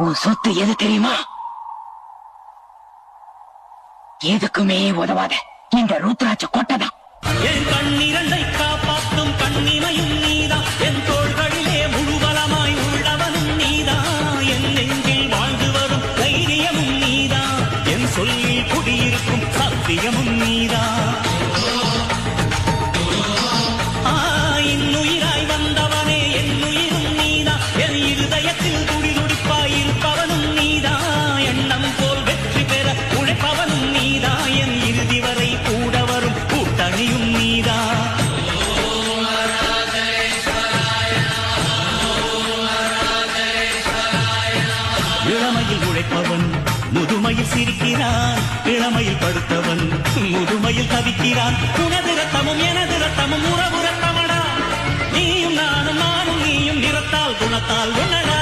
உன் சொத்து எது தெரியுமா? எதுக்குமே உதவாத இந்த ருத்ராட்ச கொட்டதான். என் கண்ணிரண்டை காப்பாற்றும் கண்ணிமையும் நீதான், என் தோள்களிலே முழுவலமாய் உள்ளவனும் நீதான், என் நெஞ்சில் வாழ்ந்து வரும் தைரியமும் நீதான், என் சொல்லில் குடியிருக்கும் சத்தியமும் நீதான். இன்னுயிராய் வந்தவனே என் உயிரும் நீதான், என் இருதயத்தில் துடிதுடிப்பாய் இருப்பவனும் நீதான், எண்ணம் போல் வெற்றி பெற உழைப்பவனும் நீதான், என் இறுதி வரை கூட வரும் கூட்டணியும் நீதான். இளமையில் உழைப்பவன் முதுமையில் சிரிக்கிறான், இளமையில் படுத்தவன் முதுமையில் தவிக்கிறான். உனது ரத்தமும் எனது ரத்தமும் உறவு ரத்தமடா, நீயும் நானும் நானும் நீயும் நிறத்தால் குணத்தால் உன்னடா.